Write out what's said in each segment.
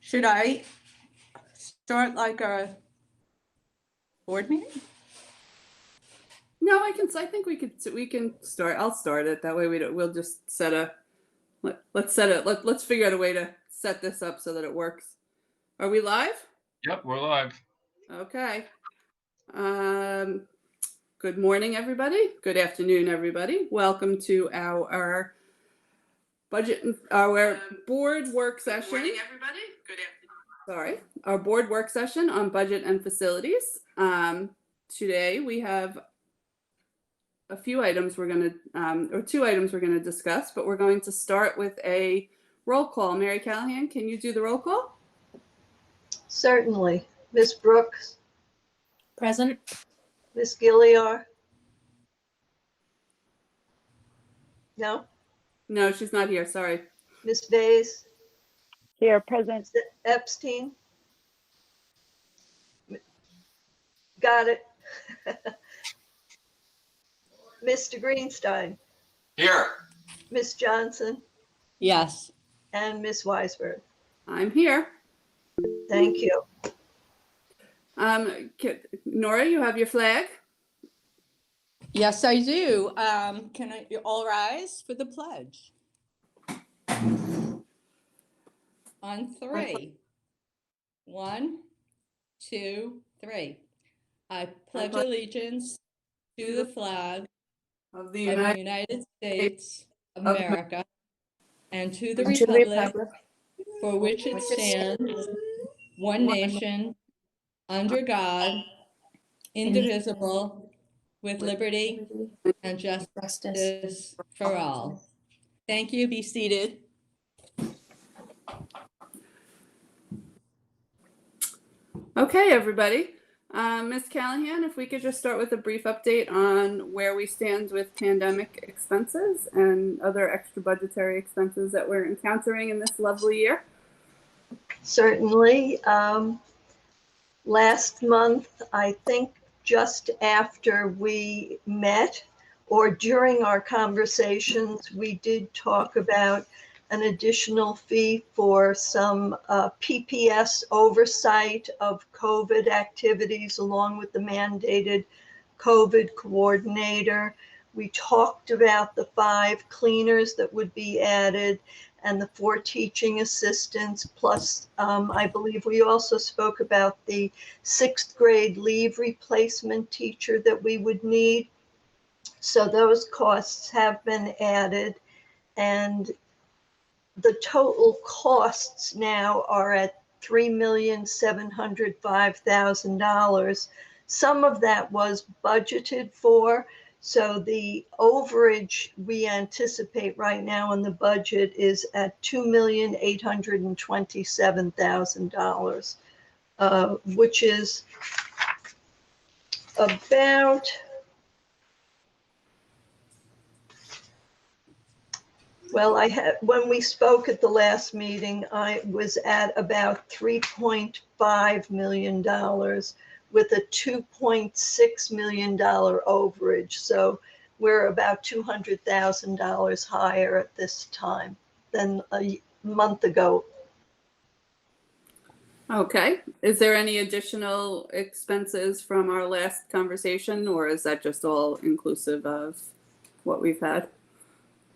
Should I start like a board meeting? No, I think we can start. I'll start it. That way we'll just set a, let's figure out a way to set this up so that it works. Are we live? Yep, we're live. Okay. Good morning, everybody. Good afternoon, everybody. Welcome to our board work session. Good morning, everybody. Good afternoon. Sorry, our board work session on budget and facilities. Today we have a few items we're going to, or two items we're going to discuss, but we're going to start with a roll call. Mary Callahan, can you do the roll call? Certainly. Ms. Brooks? Present. Ms. Gilliar? No? No, she's not here. Sorry. Ms. Bays? Here, present. Epstein? Got it. Mr. Greenstein? Here. Ms. Johnson? Yes. And Ms. Weisberg? I'm here. Thank you. Nora, you have your flag? Yes, I do. Can you all rise for the pledge? On three. 1, 2, 3. I pledge allegiance to the flag Of the of the United States of America and to the republic for which it stands, one nation, under God, indivisible, with liberty and justice for all. Thank you. Be seated. Okay, everybody. Ms. Callahan, if we could just start with a brief update on where we stand with pandemic expenses and other extra budgetary expenses that we're encountering in this lovely year. Certainly. Last month, I think just after we met or during our conversations, we did talk about an additional fee for some PPS oversight of COVID activities along with the mandated COVID coordinator. We talked about the 5 cleaners that would be added and the 4 teaching assistants, plus I believe we also spoke about the 6th grade leave replacement teacher that we would need. So those costs have been added, and the total costs now are at $3,705,000. Some of that was budgeted for. So the overage we anticipate right now in the budget is at $2,827,000, which is about, well, when we spoke at the last meeting, I was at about $3.5 million with a $2.6 million overage. So we're about $200,000 higher at this time than a month ago. Okay. Is there any additional expenses from our last conversation, or is that just all inclusive of what we've had?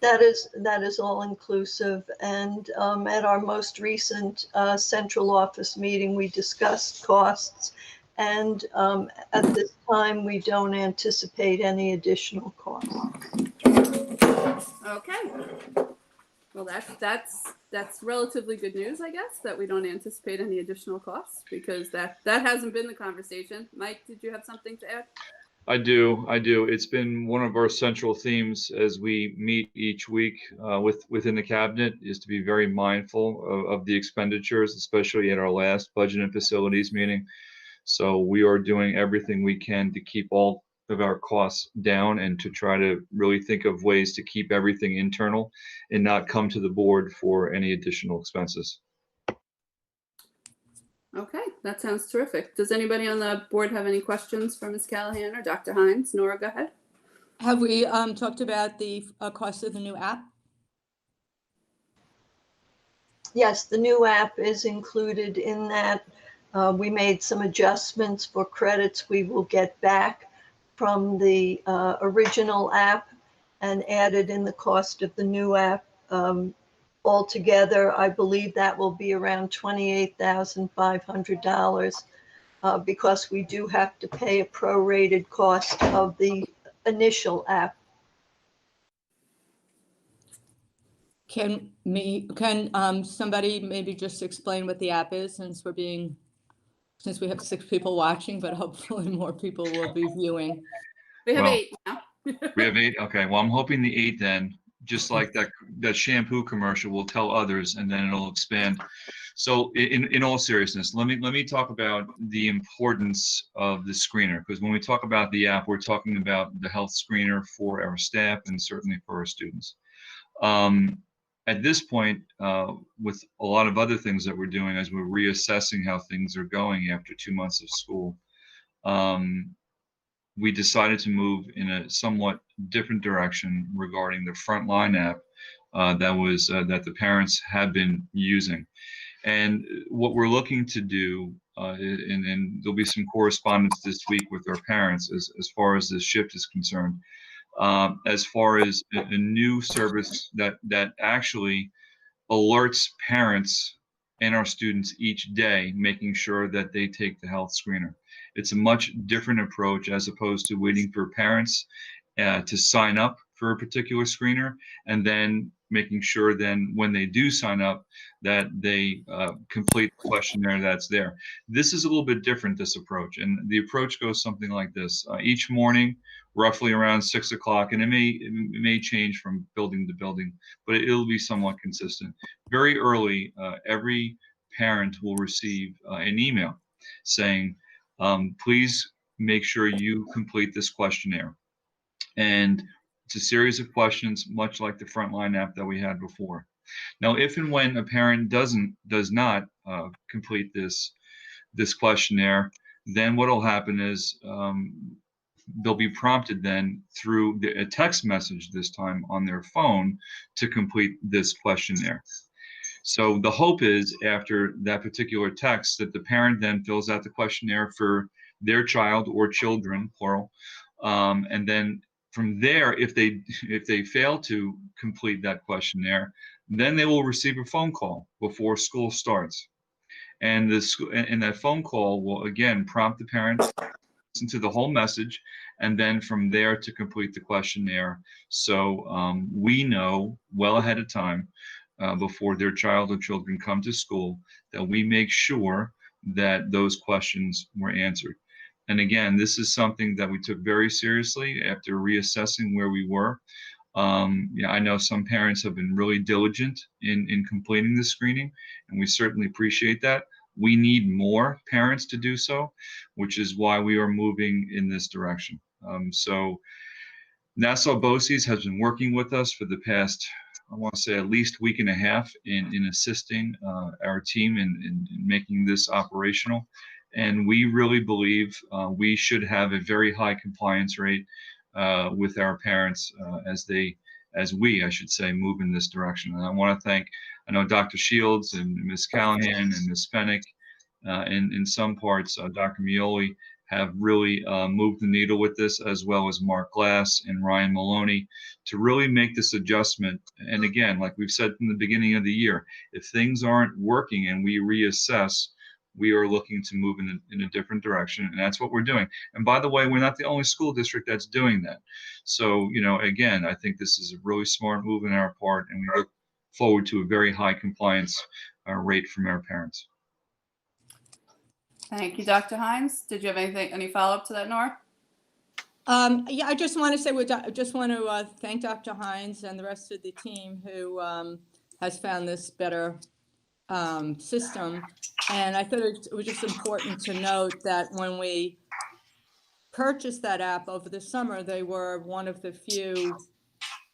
That is all inclusive. And at our most recent central office meeting, we discussed costs. And at this time, we don't anticipate any additional costs. Okay. Well, that's relatively good news, I guess, that we don't anticipate any additional costs, because that hasn't been the conversation. Mike, did you have something to add? I do. It's been one of our central themes as we meet each week within the cabinet, is to be very mindful of the expenditures, especially at our last budget and facilities meeting. So we are doing everything we can to keep all of our costs down and to try to really think of ways to keep everything internal and not come to the board for any additional expenses. Okay, that sounds terrific. Does anybody on the board have any questions for Ms. Callahan or Dr. Hines? Nora, go ahead. Have we talked about the cost of the new app? Yes, the new app is included in that. We made some adjustments for credits we will get back from the original app and added in the cost of the new app. Altogether, I believe that will be around $28,500 because we do have to pay a prorated cost of the initial app. Can somebody maybe just explain what the app is, since we have 6 people watching, but hopefully more people will be viewing. We have Well, 8 now. We have 8. Okay. Well, I'm hoping the 8 then, just like that shampoo commercial, will tell others, and then it'll expand. So in all seriousness, let me talk about the importance of the screener, because when we talk about the app, we're talking about the health screener for our staff and certainly for our students. At this point, with a lot of other things that we're doing as we're reassessing how things are going after 2 months of school, we decided to move in a somewhat different direction regarding the Frontline app that the parents have been using. And what we're looking to do, and there'll be some correspondence this week with our parents as far as this shift is concerned, as far as a new service that actually alerts parents and our students each day, making sure that they take the health screener. It's a much different approach as opposed to waiting for parents to sign up for a particular screener and then making sure then when they do sign up that they complete the questionnaire that's there. This is a little bit different, this approach, and the approach goes something like this. Each morning, roughly around 6 o'clock, and it may change from building to building, but it'll be somewhat consistent. Very early, every parent will receive an email saying, please make sure you complete this questionnaire. And it's a series of questions, much like the Frontline app that we had before. Now, if and when a parent does not complete this questionnaire, then what will happen is they'll be prompted then through a text message, this time on their phone, to complete this questionnaire. So the hope is, after that particular text, that the parent then fills out the questionnaire for their child or children, plural, and then from there, if they fail to complete that questionnaire, then they will receive a phone call before school starts, and that phone call will again prompt the parent to listen to the whole message, and then from there to complete the questionnaire. So we know well ahead of time, before their child or children come to school, that we make sure that those questions were answered. And again, this is something that we took very seriously after reassessing where we were. I know some parents have been really diligent in completing the screening, and we certainly appreciate that. We need more parents to do so, which is why we are moving in this direction. So Nassau BOCES has been working with us for the past, I want to say, at least week and a half in assisting our team in making this operational. And we really believe we should have a very high compliance rate with our parents as we, I should say, move in this direction. And I want to thank, I know Dr. Shields and Ms. Callahan and Ms. Fennick, and in some parts, Dr. Mioli, have really moved the needle with this, as well as Mark Glass and Ryan Maloney, to really make this adjustment. And again, like we've said from the beginning of the year, if things aren't working and we reassess, we are looking to move in a different direction, and that's what we're doing. And by the way, we're not the only school district that's doing that. So, again, I think this is a really smart move on our part, and we look forward to a very high compliance rate from our parents. Thank you, Dr. Hines. Did you have any follow-up to that, Nora? Yeah, I just want to say, just want to thank Dr. Hines and the rest of the team who has found this better system. And I thought it was just important to note that when we purchased that app over the summer, they were one of the few,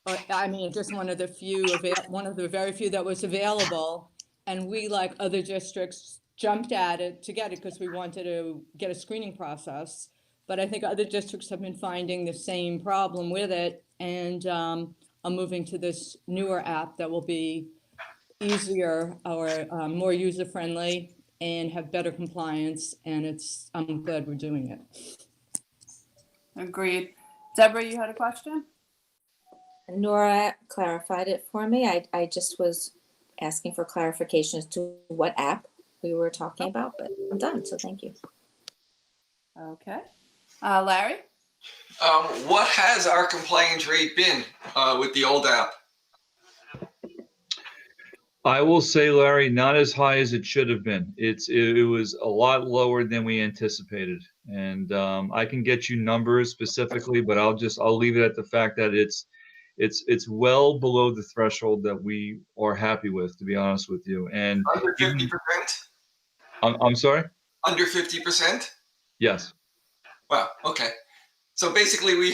just one of the very few that was available. And we, like other districts, jumped at it to get it because we wanted to get a screening process. But I think other districts have been finding the same problem with it, and are moving to this newer app that will be easier or more user-friendly and have better compliance, and I'm glad we're doing it. Agreed. Deborah, you had a question? Nora clarified it for me. I just was asking for clarification as to what app we were talking about, but I'm done, so thank you. Okay. Larry? What has our compliance rate been with the old app? I will say, Larry, not as high as it should have been. It was a lot lower than we anticipated, and I can get you numbers specifically, but I'll leave it at the fact that it's well below the threshold that we are happy with, to be honest with you. And Under 50%? I'm sorry? Under 50%? Yes. Wow. Okay. So basically, we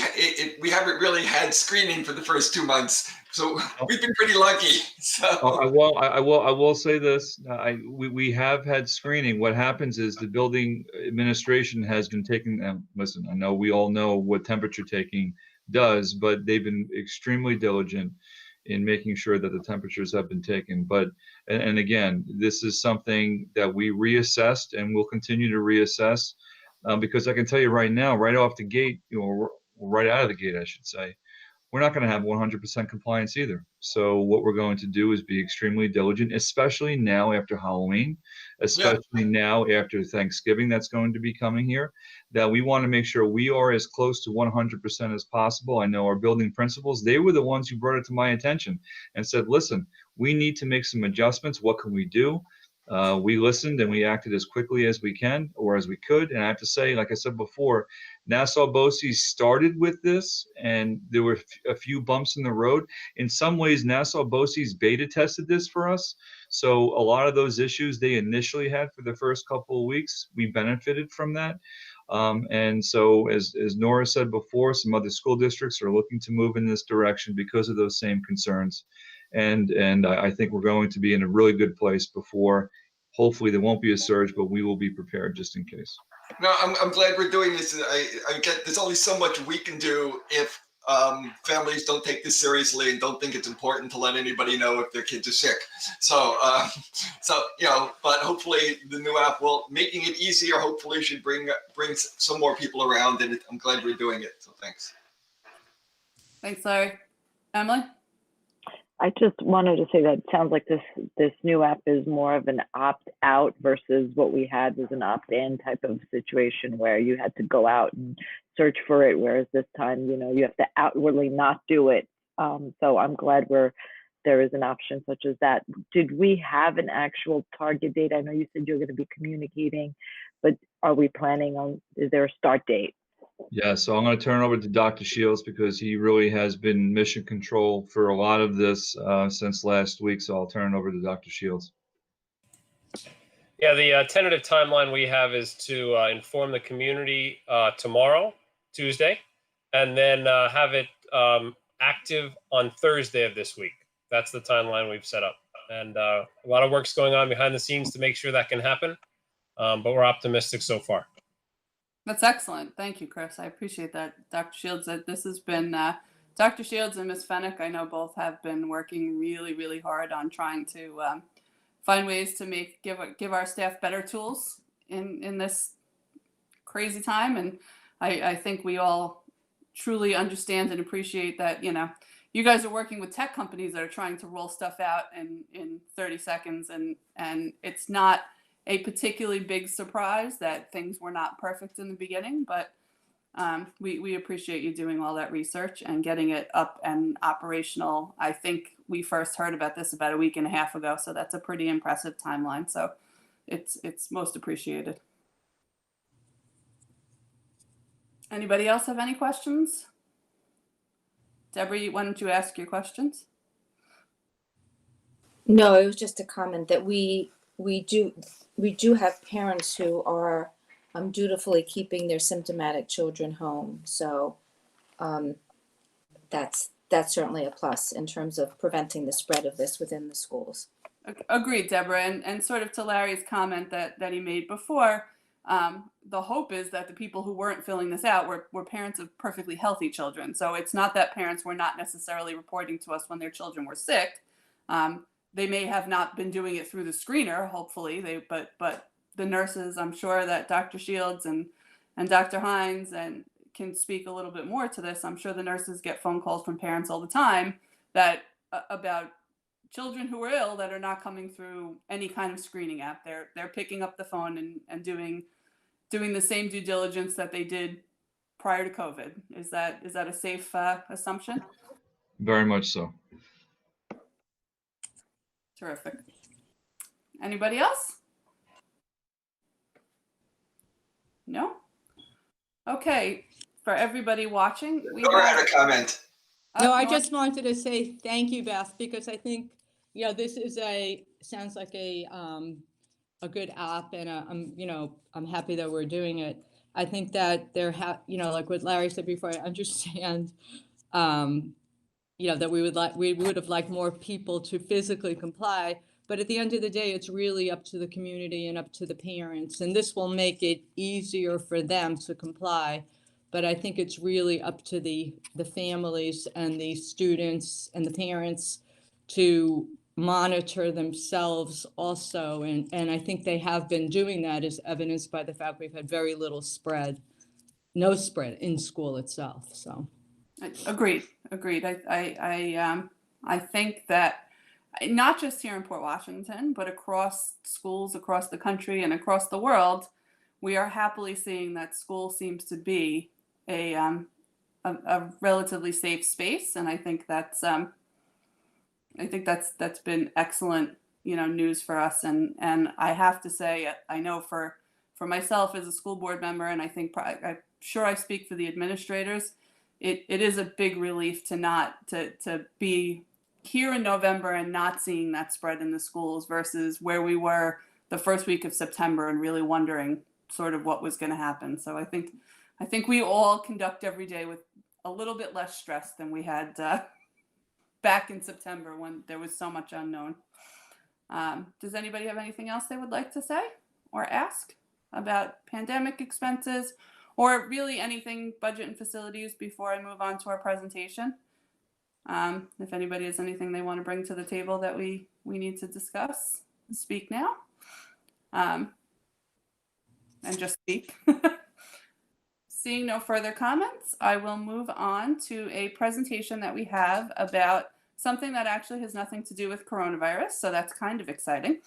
haven't really had screening for the first 2 months, so we've been pretty lucky. So I will say this. We have had screening. What happens is the building administration has been taking. Listen, I know we all know what temperature taking does, but they've been extremely diligent in making sure that the temperatures have been taken. But and again, this is something that we reassessed and will continue to reassess. Because I can tell you right now, right off the gate, right out of the gate, I should say, we're not going to have 100% compliance either. So what we're going to do is be extremely diligent, especially now after Halloween, especially now after Thanksgiving that's going to be coming here, that we want to make sure we are as close to 100% as possible. I know our building principals, they were the ones who brought it to my attention and said, listen, we need to make some adjustments. What can we do? We listened and we acted as quickly as we can or as we could. And I have to say, like I said before, Nassau BOCES started with this and there were a few bumps in the road. In some ways, Nassau BOCES beta tested this for us. So a lot of those issues they initially had for the first couple of weeks, we benefited from that. And so as Nora said before, some other school districts are looking to move in this direction because of those same concerns. And I think we're going to be in a really good place before. Hopefully there won't be a surge, but we will be prepared just in case. no, I'm glad we're doing this. I get there's only so much we can do if families don't take this seriously and don't think it's important to let anybody know if their kids are sick. So but hopefully the new app will making it easier. Hopefully should bring some more people around, and I'm glad we're doing it. So thanks. Thanks, Larry. Emily? I just wanted to say that it sounds like this new app is more of an opt-out versus what we had was an opt-in type of situation where you had to go out and search for it, whereas this time, you have to outwardly not do it. So I'm glad there is an option such as that. Did we have an actual target date? I know you said you're going to be communicating, but are we planning on, is there a start date? Yeah, so I'm going to turn it over to Dr. Shields because he really has been mission control for a lot of this since last week. So I'll turn it over to Dr. Shields. Yeah, the tentative timeline we have is to inform the community tomorrow, Tuesday, and then have it active on Thursday of this week. That's the timeline we've set up. And a lot of work's going on behind the scenes to make sure that can happen, but we're optimistic so far. That's excellent. Thank you, Chris. I appreciate that. Dr. Shields, this has been, Dr. Shields and Ms. Fennick, I know both have been working really, really hard on trying to find ways to give our staff better tools in this crazy time. And I think we all truly understand and appreciate that, you guys are working with tech companies that are trying to roll stuff out in 30 seconds. And it's not a particularly big surprise that things were not perfect in the beginning, but we appreciate you doing all that research and getting it up and operational. I think we first heard about this about a week and a half ago, so that's a pretty impressive timeline. So it's most appreciated. Anybody else have any questions? Deborah, why don't you ask your questions? No, it was just a comment that we do have parents who are dutifully keeping their symptomatic children home. So that's certainly a plus in terms of preventing the spread of this within the schools. Agreed, Deborah. And sort of to Larry's comment that he made before, the hope is that the people who weren't filling this out were parents of perfectly healthy children. So it's not that parents were not necessarily reporting to us when their children were sick. they may have not been doing it through the screener, hopefully, but the nurses, I'm sure that Dr. Shields and Dr. Hines and can speak a little bit more to this. I'm sure the nurses get phone calls from parents all the time that about children who are ill that are not coming through any kind of screening app. They're picking up the phone and doing the same due diligence that they did prior to COVID. Is that a safe assumption? Very much so. Terrific. Anybody else? No? Okay. For everybody watching, we Nora have had a comment. No, I Nora? just wanted to say thank you, Beth, because I think, this is sounds like a good app, and I'm happy that we're doing it. I think that like what Larry said before, I understand, that we would have liked more people to physically comply, but at the end of the day, it's really up to the community and up to the parents, and this will make it easier for them to comply. But I think it's really up to the families and the students and the parents to monitor themselves also. And I think they have been doing that, as evidenced by the fact we've had very little spread, no spread in school itself. So. Agreed. I think that not just here in Port Washington, but across schools across the country and across the world, we are happily seeing that school seems to be a relatively safe space, and I think that's been excellent, news for us. And I have to say, I know for myself as a school board member, and I think I'm sure I speak for the administrators, it is a big relief to be here in November and not seeing that spread in the schools versus where we were the first week of September and really wondering sort of what was going to happen. So I think we all conduct every day with a little bit less stress than we had back in September when there was so much unknown. Does anybody have anything else they would like to say or ask about pandemic expenses or really anything budget and facilities before I move on to our presentation? If anybody has anything they want to bring to the table that we need to discuss, speak now. And just speak. Seeing no further comments, I will move on to a presentation that we have about something that actually has nothing to do with coronavirus, so that's kind of exciting.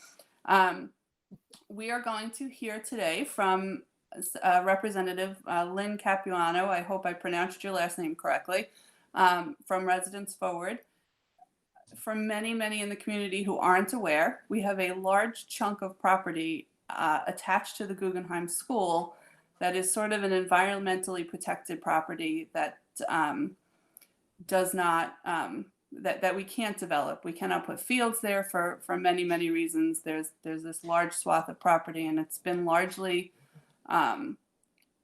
We are going to hear today from Representative Lynn Capuano. I hope I pronounced your last name correctly, from Residents Forward. For many in the community who aren't aware, we have a large chunk of property attached to the Guggenheim School that is sort of an environmentally protected property that does not that we can't develop. We cannot put fields there for many reasons. There's this large swath of property, and it's been largely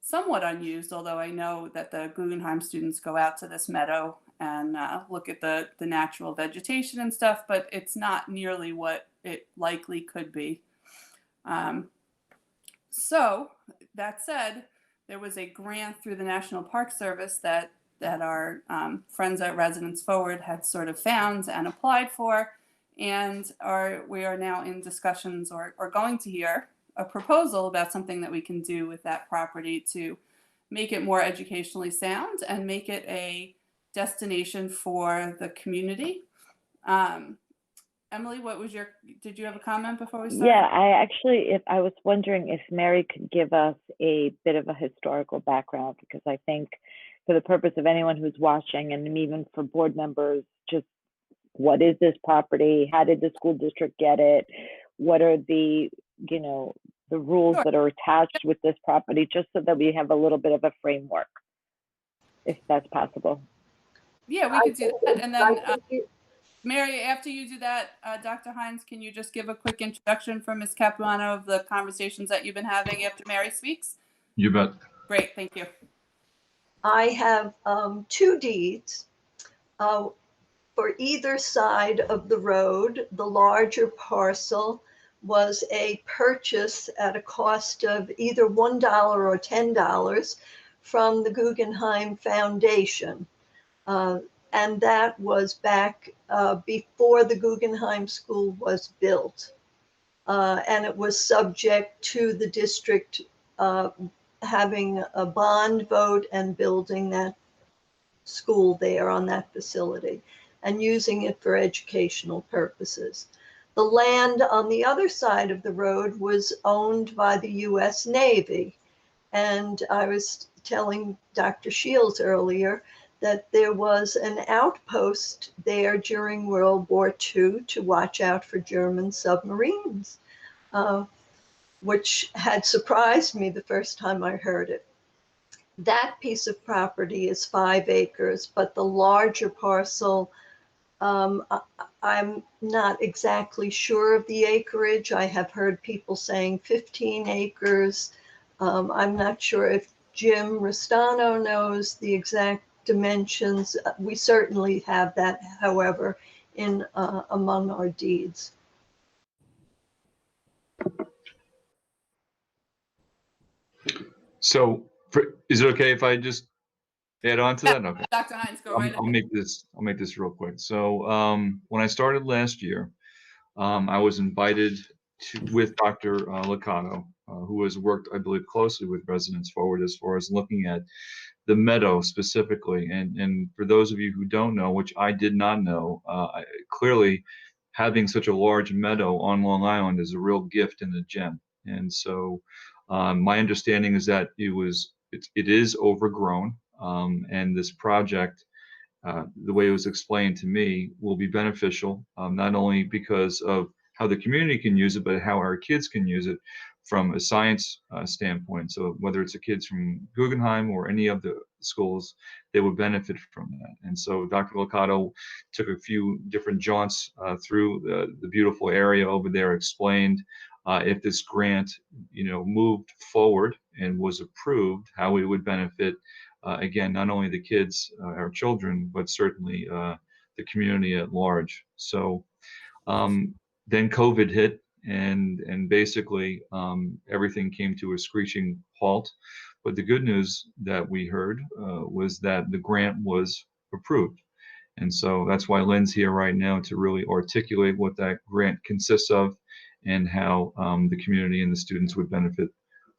somewhat unused, although I know that the Guggenheim students go out to this meadow and look at the natural vegetation and stuff, but it's not nearly what it likely could be. So that said, there was a grant through the National Park Service that our friends at Residents Forward had sort of found and applied for, and we are now in discussions or going to hear a proposal about something that we can do with that property to make it more educationally sound and make it a destination for the community. Emily, did you have a comment before we start? Yeah, I was wondering if Mary could give us a bit of a historical background, because I think for the purpose of anyone who's watching and even for board members, just what is this property? How did the school district get it? What are the rules Sure. that are attached with this property, just so that we have a little bit of a framework, if that's possible. Yeah, we could do that. And then Mary, after you do that, Dr. Hines, can you just give a quick introduction for Ms. Capuano of the conversations that you've been having after Mary speaks? You bet. Great, thank you. I have 2 deeds for either side of the road. The larger parcel was a purchase at a cost of either $1 or $10 from the Guggenheim Foundation. and that was back before the Guggenheim School was built. And it was subject to the district having a bond vote and building that school there on that facility and using it for educational purposes. The land on the other side of the road was owned by the US Navy. And I was telling Dr. Shields earlier that there was an outpost there during World War II to watch out for German submarines, which had surprised me the first time I heard it. That piece of property is 5 acres, but the larger parcel, I'm not exactly sure of the acreage. I have heard people saying 15 acres. I'm not sure if Jim Restano knows the exact dimensions. We certainly have that, however, in among our deeds. So is it okay if I just add on to that? Okay. Dr. Hines, go right I'll ahead. make this real quick. So when I started last year, I was invited with Dr. Licano, who has worked, I believe, closely with Residents Forward as far as looking at the meadow specifically. And for those of you who don't know, which I did not know, clearly having such a large meadow on Long Island is a real gift and a gem. And so my understanding is that it is overgrown, and this project, the way it was explained to me, will be beneficial, not only because of how the community can use it, but how our kids can use it from a science standpoint. So whether it's the kids from Guggenheim or any of the schools, they would benefit from that. And so Dr. Licano took a few different jaunts through the beautiful area over there, explained if this grant, moved forward and was approved, how it would benefit, again, not only the kids, our children, but certainly the community at large. So then COVID hit, and basically everything came to a screeching halt. But the good news that we heard was that the grant was approved. And so that's why Lynn's here right now to really articulate what that grant consists of and how the community and the students would benefit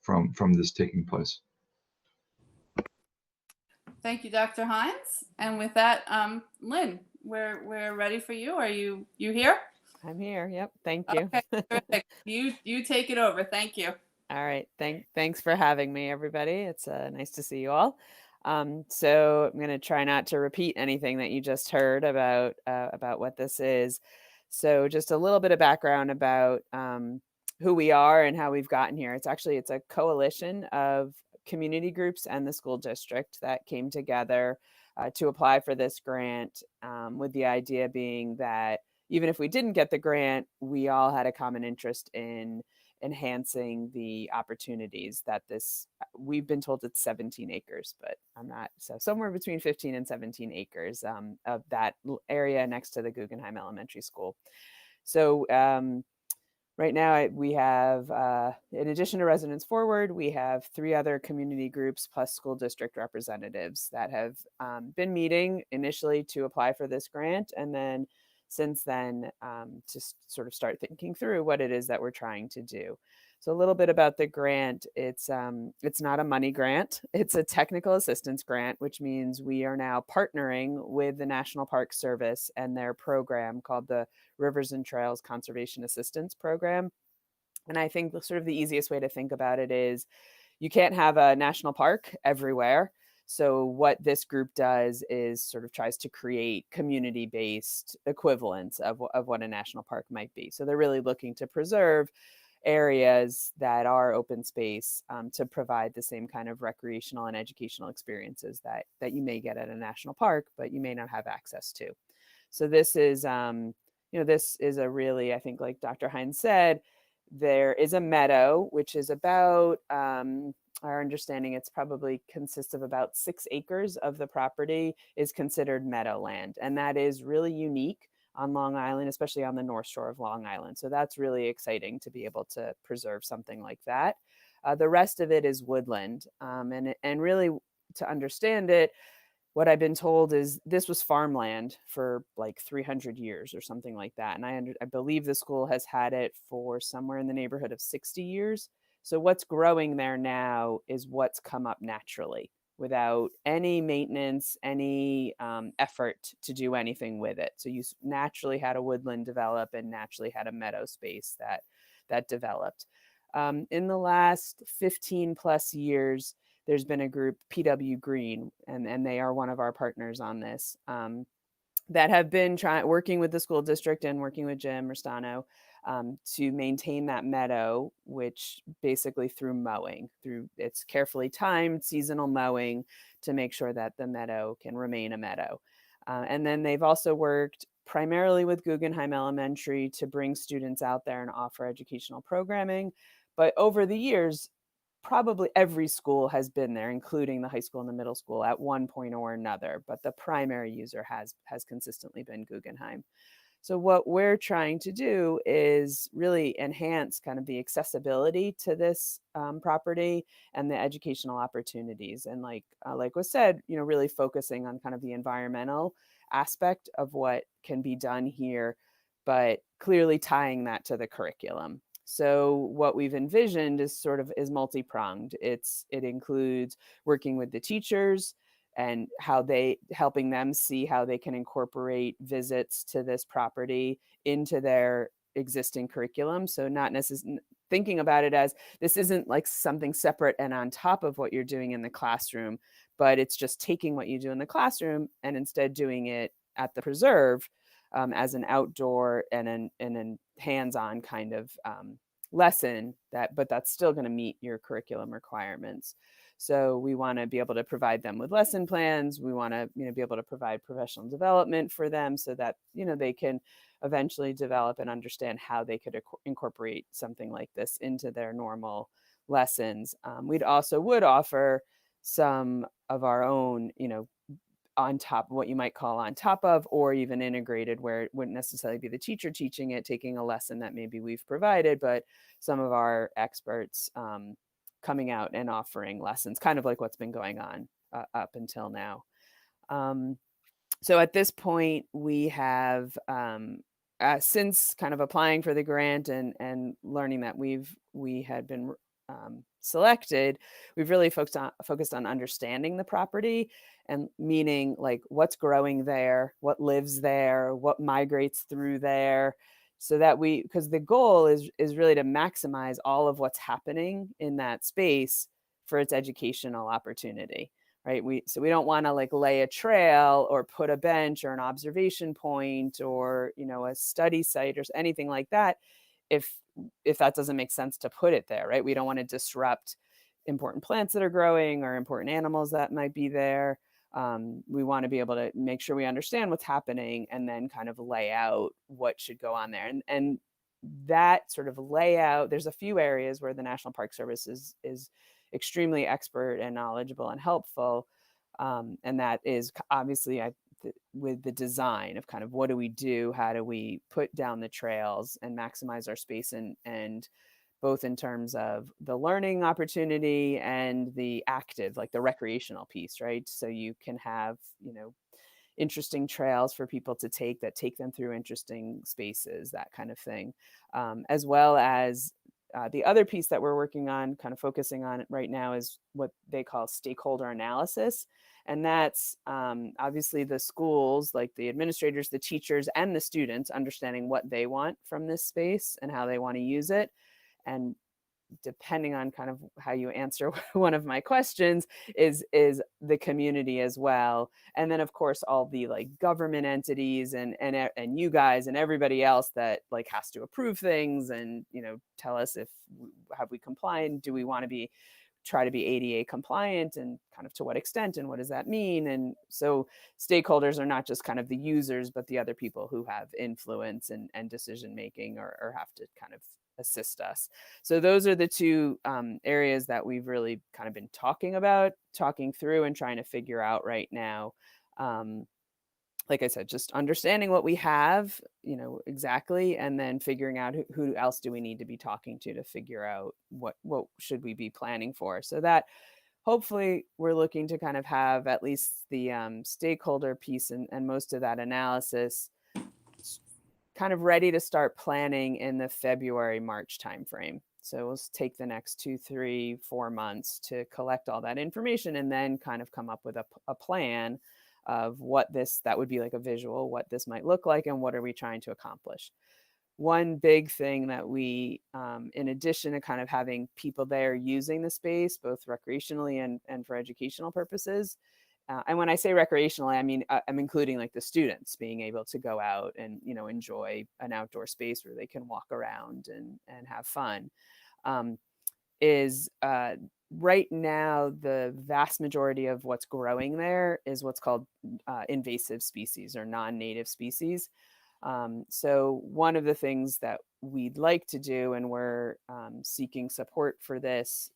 from this taking place. Thank you, Dr. Hines. And with that, Lynn, we're ready for you. Are you here? I'm here. Yep. Thank you. Okay, terrific. You take it over. Thank you. All right. Thanks for having me, everybody. It's nice to see you all. So I'm going to try not to repeat anything that you just heard about what this is. So just a little bit of background about who we are and how we've gotten here. It's a coalition of community groups and the school district that came together to apply for this grant, with the idea being that even if we didn't get the grant, we all had a common interest in enhancing the opportunities that we've been told it's 17 acres, but I'm not, so somewhere between 15 and 17 acres of that area next to the Guggenheim Elementary School. So right now we have, in addition to Residents Forward, we have 3 other community groups plus school district representatives that have been meeting initially to apply for this grant, and then since then to sort of start thinking through what it is that we're trying to do. So a little bit about the grant. It's not a money grant. It's a technical assistance grant, which means we are now partnering with the National Park Service and their program called the Rivers and Trails Conservation Assistance Program. And I think sort of the easiest way to think about it is you can't have a national park everywhere. So what this group does is sort of tries to create community-based equivalents of what a national park might be. So they're really looking to preserve areas that are open space to provide the same kind of recreational and educational experiences that you may get at a national park, but you may not have access to. So this is, this is a really, I think, like Dr. Hines said, there is a meadow, which is about, our understanding, it's probably consists of about 6 acres of the property is considered meadowland. And that is really unique on Long Island, especially on the North Shore of Long Island. So that's really exciting to be able to preserve something like that. The rest of it is woodland. And really, to understand it, what I've been told is this was farmland for like 300 years or something like that. And I believe the school has had it for somewhere in the neighborhood of 60 years. So what's growing there now is what's come up naturally without any maintenance, any effort to do anything with it. So you naturally had a woodland develop and naturally had a meadow space that developed. In the last 15 plus years, there's been a group, PW Green, and they are one of our partners on this, that have been working with the school district and working with Jim Restano to maintain that meadow, which basically through mowing, it's carefully timed seasonal mowing to make sure that the meadow can remain a meadow. And then they've also worked primarily with Guggenheim Elementary to bring students out there and offer educational programming. But over the years, probably every school has been there, including the high school and the middle school at one point or another, but the primary user has consistently been Guggenheim. So what we're trying to do is really enhance kind of the accessibility to this property and the educational opportunities. And like was said, really focusing on kind of the environmental aspect of what can be done here, but clearly tying that to the curriculum. So what we've envisioned is multi-pronged. It includes working with the teachers and helping them see how they can incorporate visits to this property into their existing curriculum. So not necessarily thinking about it as this isn't like something separate and on top of what you're doing in the classroom, but it's just taking what you do in the classroom and instead doing it at the preserve as an outdoor and an hands-on kind of lesson but that's still going to meet your curriculum requirements. So we want to be able to provide them with lesson plans. We want to be able to provide professional development for them so that they can eventually develop and understand how they could incorporate something like this into their normal lessons. Would offer some of our own on top, what you might call on top of, or even integrated, where it wouldn't necessarily be the teacher teaching it, taking a lesson that maybe we've provided, but some of our experts coming out and offering lessons, kind of like what's been going on up until now. So at this point, we have, since kind of applying for the grant and learning that we had been selected, we've really focused on understanding the property, and meaning like what's growing there, what lives there, what migrates through there, so that because the goal is really to maximize all of what's happening in that space for its educational opportunity, right? So we don't want to like lay a trail or put a bench or an observation point or a study site or anything like that if that doesn't make sense to put it there, right? We don't want to disrupt important plants that are growing or important animals that might be there. We want to be able to make sure we understand what's happening and then kind of lay out what should go on there. And that sort of layout, there's a few areas where the National Park Service is extremely expert and knowledgeable and helpful. And that is obviously with the design of kind of what do we do, how do we put down the trails and maximize our space, and both in terms of the learning opportunity and the active, like the recreational piece, right? So you can have, interesting trails for people to take them through interesting spaces, that kind of thing. As well as the other piece that we're working on, kind of focusing on right now, is what they call stakeholder analysis. And that's obviously the schools, like the administrators, the teachers, and the students understanding what they want from this space and how they want to use it. And depending on kind of how you answer one of my questions is the community as well. And then of course all the like government entities and you guys and everybody else that like has to approve things and tell us if have we complied, do we want to try to be ADA compliant, and kind of to what extent, and what does that mean? And so stakeholders are not just kind of the users, but the other people who have influence and decision making or have to kind of assist us. So those are the two areas that we've really kind of been talking through and trying to figure out right now. Like I said, just understanding what we have, exactly, and then figuring out who else do we need to be talking to figure out what should we be planning for. So that hopefully we're looking to kind of have at least the stakeholder piece and most of that analysis kind of ready to start planning in the February, March timeframe. So we'll take the next 2, 3, 4 months to collect all that information and then kind of come up with a plan of that would be like a visual, what this might look like and what are we trying to accomplish. One big thing that we, in addition to kind of having people there using the space, both recreationally and for educational purposes, and when I say recreationally, I mean, I'm including like the students being able to go out and, enjoy an outdoor space where they can walk around and have fun, is right now, the vast majority of what's growing there is what's called invasive species or non-native species. So one of the things that we'd like to do, and we're seeking support for this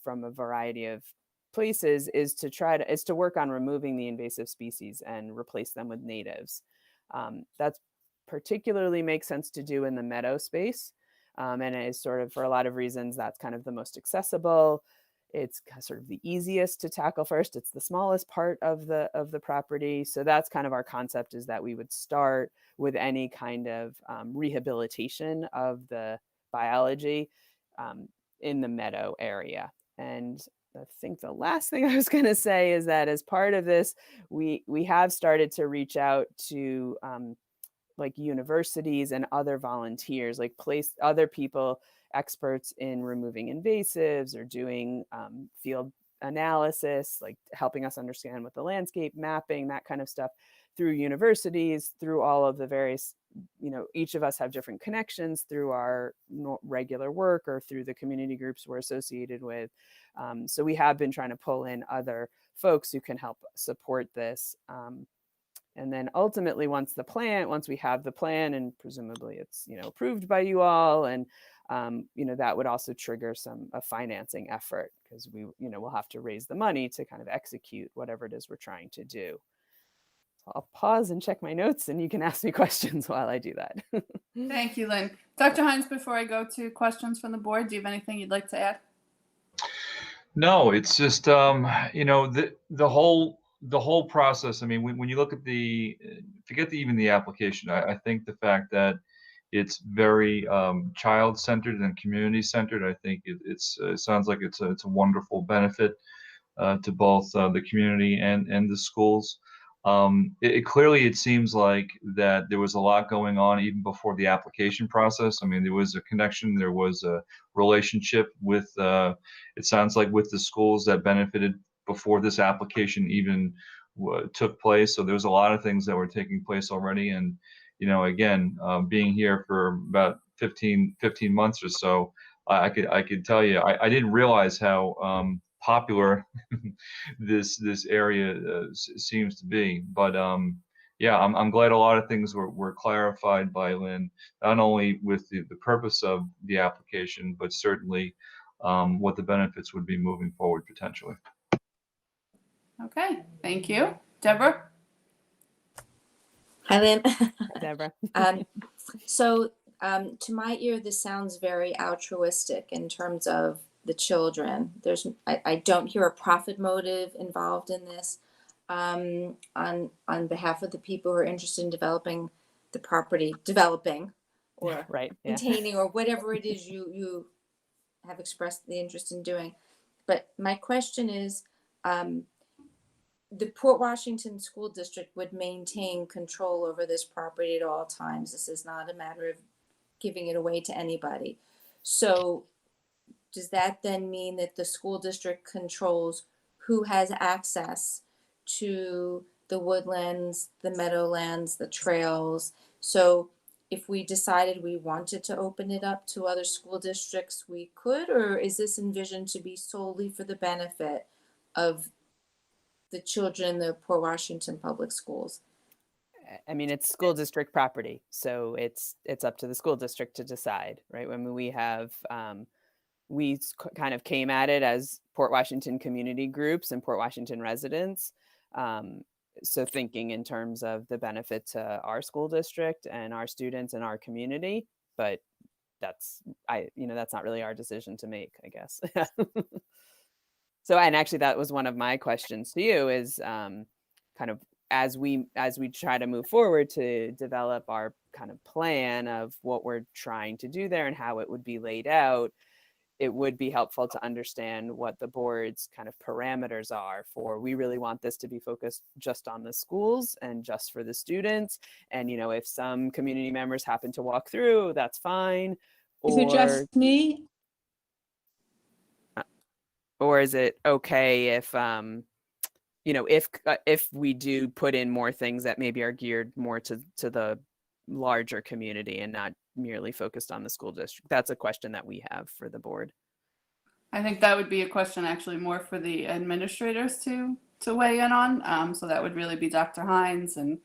from a variety of places, is to work on removing the invasive species and replace them with natives. That's particularly makes sense to do in the meadow space. And it is sort of, for a lot of reasons, that's kind of the most accessible. It's sort of the easiest to tackle first. It's the smallest part of the property. So that's kind of our concept, is that we would start with any kind of rehabilitation of the biology in the meadow area. And I think the last thing I was going to say is that as part of this, we have started to reach out to like universities and other volunteers, like other people, experts in removing invasives or doing field analysis, like helping us understand what the landscape mapping, that kind of stuff, through universities, through all of the various, each of us have different connections through our regular work or through the community groups we're associated with. So we have been trying to pull in other folks who can help support this. And then ultimately, once we have the plan, and presumably it's, approved by you all, and, that would also trigger a financing effort, because we'll have to raise the money to kind of execute whatever it is we're trying to do. So I'll pause and check my notes, and you can ask me questions while I do that. Thank you, Lynn. Dr. Hines, before I go to questions from the board, do you have anything you'd like to add? No, it's just the whole process. I mean, when you look at forget even the application, I think the fact that it's very child-centered and community-centered, I think it sounds like it's a wonderful benefit to both the community and the schools. It seems like that there was a lot going on even before the application process. I mean, there was a connection, there was a relationship with, it sounds like, with the schools that benefited before this application even took place. So there's a lot of things that were taking place already. And, again, being here for about 15 months or so, I could tell you, I didn't realize how popular this area seems to be. But yeah, I'm glad a lot of things were clarified by Lynn, not only with the purpose of the application, but certainly what the benefits would be moving forward potentially. Okay, thank you. Deborah? Hi, Lynn. Deborah. So to my ear, this sounds very altruistic in terms of the children. I don't hear a profit motive involved in this on behalf of the people who are interested in developing the property, or Right, yeah. maintaining, or whatever it is you have expressed the interest in doing. But my question is, the Port Washington School District would maintain control over this property at all times. This is not a matter of giving it away to anybody. So does that then mean that the school district controls who has access to the woodlands, the meadowlands, the trails? So if we decided we wanted to open it up to other school districts, we could, or is this envisioned to be solely for the benefit of the children in the Port Washington Public Schools? I mean, it's school district property, so it's up to the school district to decide, right? When we have, we kind of came at it as Port Washington community groups and Port Washington residents. So thinking in terms of the benefit to our school district and our students and our community, but that's not really our decision to make, I guess. So, and actually that was one of my questions to you is kind of as we try to move forward to develop our kind of plan of what we're trying to do there and how it would be laid out, it would be helpful to understand what the board's kind of parameters are for, we really want this to be focused just on the schools and just for the students. And, you know, if some community members happen to walk through, that's fine. Is it just me? Or is it okay if, you know, if we do put in more things that maybe are geared more to the larger community and not merely focused on the school district? That's a question that we have for the board. I think that would be a question actually more for the administrators to weigh in on. So that would really be Dr. Hines and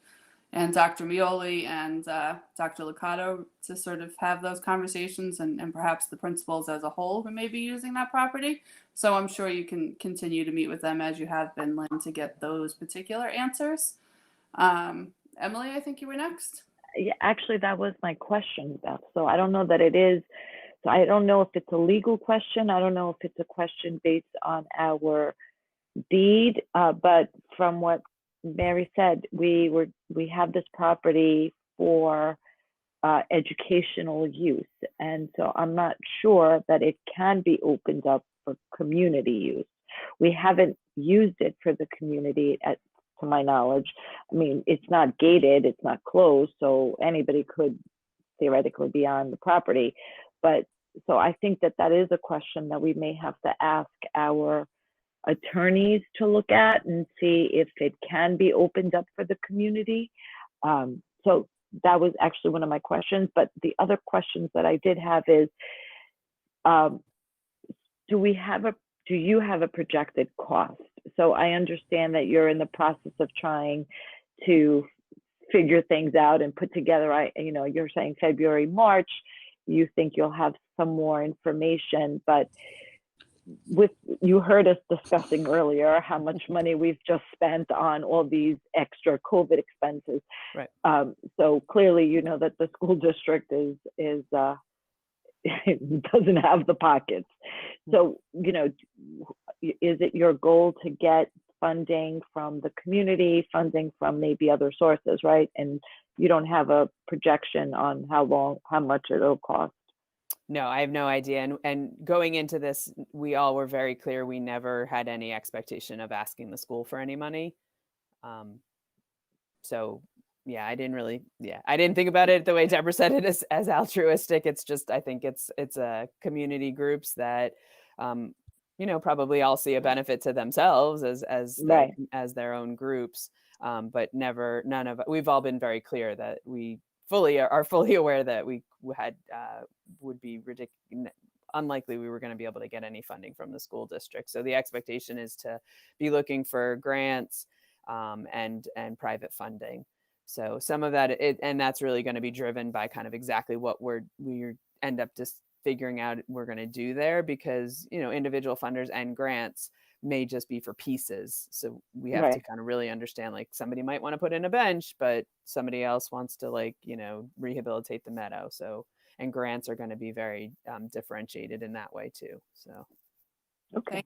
Dr. Mioli and Dr. Licato to sort of have those conversations, and perhaps the principals as a whole who may be using that property. So I'm sure you can continue to meet with them as you have been, Lynn, to get those particular answers. Emily, I think you were next. Yeah, actually, that was my question, Beth. So I don't know that it is. So I don't know if it's a legal question. I don't know if it's a question based on our deed. But from what Mary said, we have this property for educational use, and so I'm not sure that it can be opened up for community use. We haven't used it for the community to my knowledge. I mean, it's not gated, it's not closed, so anybody could theoretically be on the property. But so I think that is a question that we may have to ask our attorneys to look at and see if it can be opened up for the community. So that was actually one of my questions. But the other questions that I did have is, do you have a projected cost? So I understand that you're in the process of trying to figure things out and put together, you're saying February, March, you think you'll have some more information, but you heard us discussing earlier how much money we've just spent on all these extra COVID expenses. Right. So clearly, you know that the school district is doesn't have the pockets. So, you know, is it your goal to get funding from the community, funding from maybe other sources, right? And you don't have a projection on how much it'll cost? No, I have no idea. And going into this, we all were very clear. We never had any expectation of asking the school for any money. So yeah, I didn't think about it the way Deborah said it as altruistic. It's just, I think it's community groups that, probably all see a benefit to themselves as their own groups. But we've all been very clear that we are fully aware that we would be unlikely we were going to be able to get any funding from the school district. So the expectation is to be looking for grants and private funding. So some of that, and that's really going to be driven by kind of exactly what we end up just figuring out we're going to do there, because individual funders and grants may just be for pieces. So we have to kind of really understand, like, somebody might want to put in a bench, but somebody else wants to rehabilitate the meadow. So, and grants are going to be very differentiated in that way too. So, okay.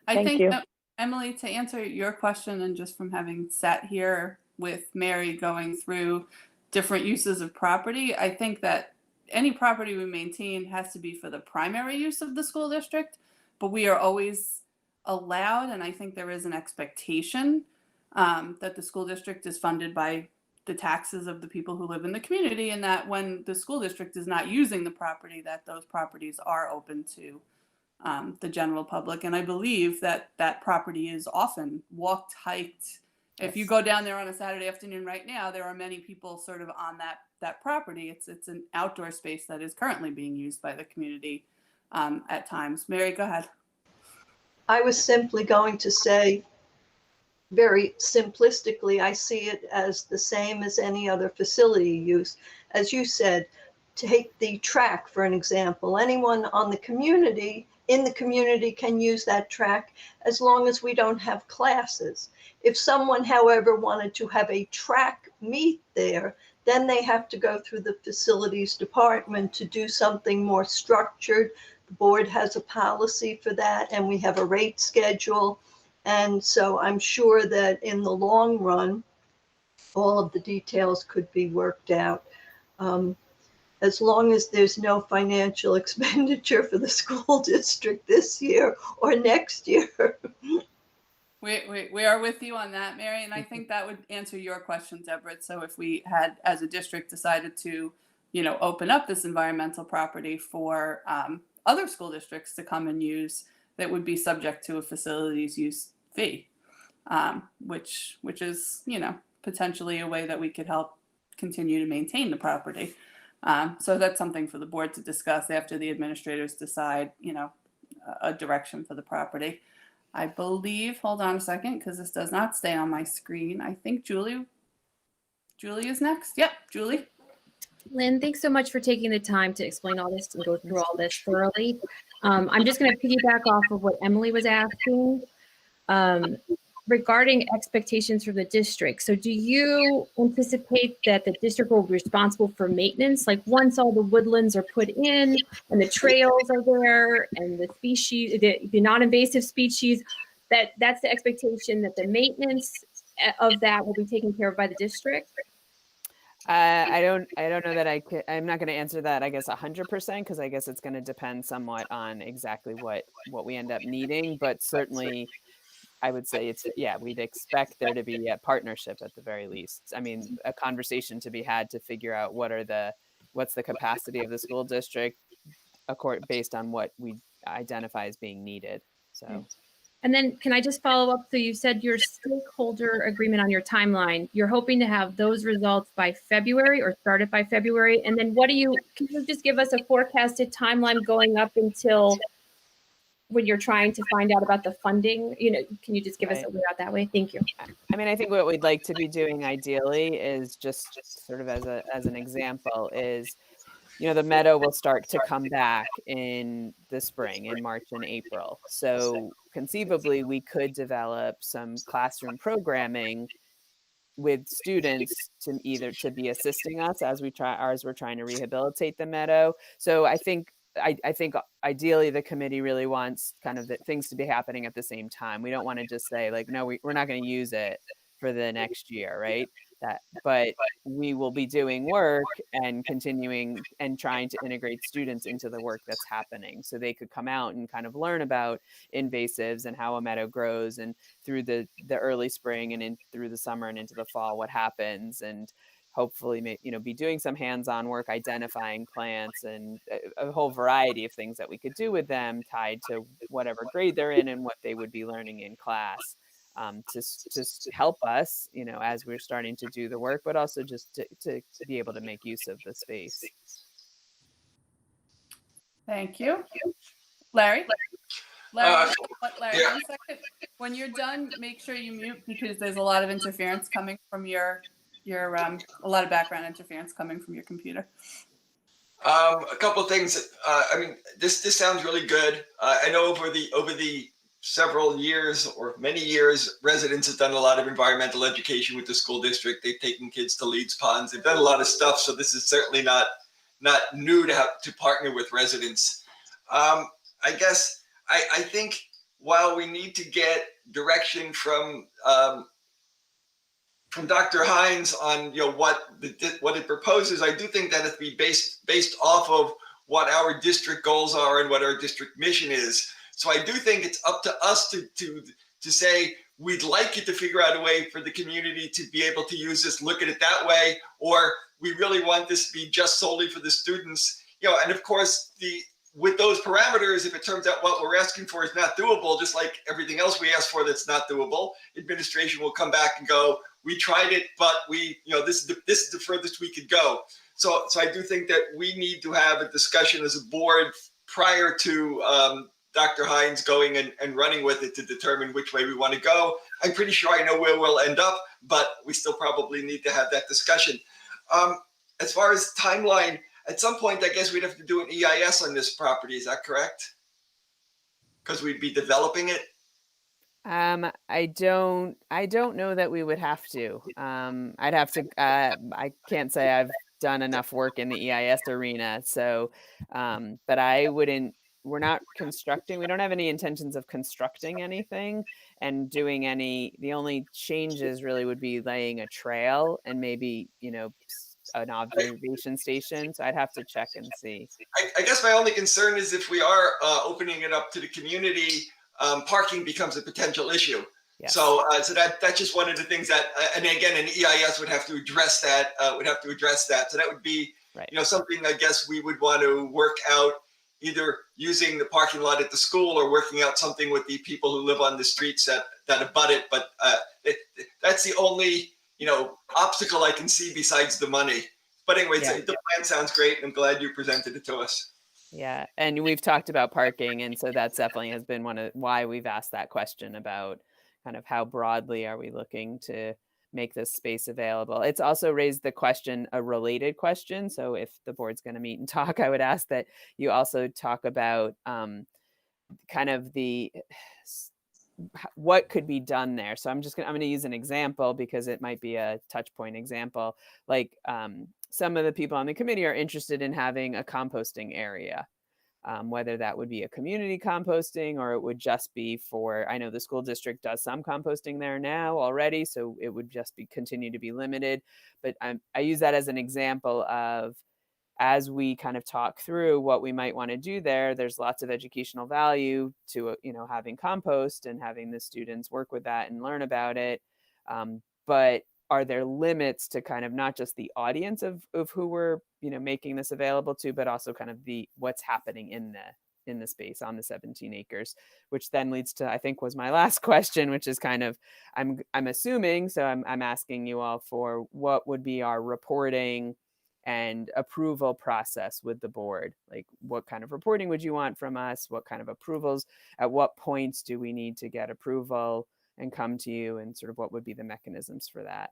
I think you. Emily, to answer your question, and just from having sat here with Mary going through different uses of property, I think that any property we maintain has to be for the primary use of the school district, but we are always allowed, and I think there is an expectation that the school district is funded by the taxes of the people who live in the community, and that when the school district is not using the property, that those properties are open to the general public. And I believe that property is often walked, hiked. If you go down there on a Saturday afternoon right now, there are many people sort of on that property. It's an outdoor space that is currently being used by the community at times. Mary, go ahead. I was simply going to say, very simplistically, I see it as the same as any other facility use. As you said, take the track for an example. Anyone in the community can use that track as long as we don't have classes. If someone, however, wanted to have a track meet there, then they have to go through the facilities department to do something more structured, The board has a policy for that, and we have a rate schedule. And so I'm sure that in the long run, all of the details could be worked out. As long as there's no financial expenditure for the school district this year or next year. We are with you on that, Mary, and I think that would answer your questions, Everett. So if we had, as a district, decided to, open up this environmental property for other school districts to come and use, that would be subject to a facilities use fee, which is, potentially a way that we could help continue to maintain the property. So that's something for the board to discuss after the administrators decide, a direction for the property. I believe, hold on a second, because this does not stay on my screen. I think Julie is next. Yep, Julie. Lynn, thanks so much for taking the time to explain all this and go through all this thoroughly. I'm just going to piggyback off of what Emily was asking regarding expectations for the district. So do you anticipate that the district will be responsible for maintenance? Like once all the woodlands are put in and the trails are there and the species, the non-invasive species, that's the expectation that the maintenance of that will be taken care of by the district? I don't know that I'm not going to answer that, I guess, 100%, because I guess it's going to depend somewhat on exactly what we end up needing. But certainly, I would say we'd expect there to be a partnership at the very least. I mean, a conversation to be had to figure out what's the capacity of the school district based on what we identify as being needed. So. And then can I just follow up? So you said your stakeholder agreement on your timeline, you're hoping to have those results by February or start it by February. And then can you just give us a forecasted timeline going up until when you're trying to find out about the funding? Can you just give us a way out that way? Thank you. I mean, I think what we'd like to be doing ideally is just sort of as an example is, the meadow will start to come back in the spring, in March and April. So conceivably, we could develop some classroom programming with students to be assisting us as we're trying to rehabilitate the meadow. So I think ideally the committee really wants kind of things to be happening at the same time. We don't want to just say like, no, we're not going to use it for the next year, right? But we will be doing work and continuing and trying to integrate students into the work that's happening, so they could come out and kind of learn about invasives and how a meadow grows, and through the early spring and through the summer and into the fall, what happens, and hopefully be doing some hands-on work identifying plants and a whole variety of things that we could do with them tied to whatever grade they're in and what they would be learning in class. To help us, as we're starting to do the work, but also just to be able to make use of the space. Thank you. Larry, Larry, yeah. 1 second. When you're done, make sure you mute, because there's a lot of interference coming from your a lot of background interference coming from your computer. A couple of things. I mean, this sounds really good. I know over the several years or many years, residents have done a lot of environmental education with the school district. They've taken kids to Leeds Ponds. They've done a lot of stuff. So this is certainly not new to have to partner with residents. I guess I think while we need to get direction from Dr. Hines on what it proposes, I do think that it be based off of what our district goals are and what our district mission is. So I do think it's up to us to say we'd like you to figure out a way for the community to be able to use this, look at it that way, or we really want this to be just solely for the students. And of course, with those parameters, if it turns out what we're asking for is not doable, just like everything else we ask for that's not doable, administration will come back and go, we tried it, but this is the furthest we could go. So I do think that we need to have a discussion as a board prior to Dr. Hines going and running with it to determine which way we want to go. I'm pretty sure I know where we'll end up, but we still probably need to have that discussion. As far as timeline, at some point, I guess we'd have to do an EIS on this property. Is that correct? Because we'd be developing it. I don't know that we would have to. I'd have to. I can't say I've done enough work in the EIS arena, so but I wouldn't we're not constructing. We don't have any intentions of constructing anything and doing any. The only changes really would be laying a trail and maybe, you know, an observation station. So I'd have to check and see. I guess my only concern is if we are opening it up to the community, parking becomes a potential issue. Yes. So that's just one of the things that, and again, an EIS would have to address that. So that would be, Right. you know, something I guess we would want to work out, either using the parking lot at the school or working out something with the people who live on the streets that abut it. But that's the only, you know, obstacle I can see besides the money. But anyway, Yeah. the plan sounds great. I'm glad you presented it to us. Yeah, and we've talked about parking, and so that's definitely has been one of why we've asked that question about kind of how broadly are we looking to make this space available. It's also raised the question, a related question. So if the board's going to meet and talk, I would ask that you also talk about kind of what could be done there. So I'm going to use an example because it might be a touch point example. Like some of the people on the committee are interested in having a composting area. Whether that would be a community composting or it would just be for, I know the school district does some composting there now already, so it would just be continue to be limited. But I use that as an example of, as we kind of talk through what we might want to do there, there's lots of educational value to, you know, having compost and having the students work with that and learn about it. But are there limits to kind of not just the audience of who we're, you know, making this available to, but also kind of what's happening in the space on the 17 acres, which then leads to, I think was my last question, which is kind of, I'm assuming, so I'm asking you all for what would be our reporting and approval process with the board. Like, what kind of reporting would you want from us? What kind of approvals? At what points do we need to get approval and come to you, and sort of what would be the mechanisms for that?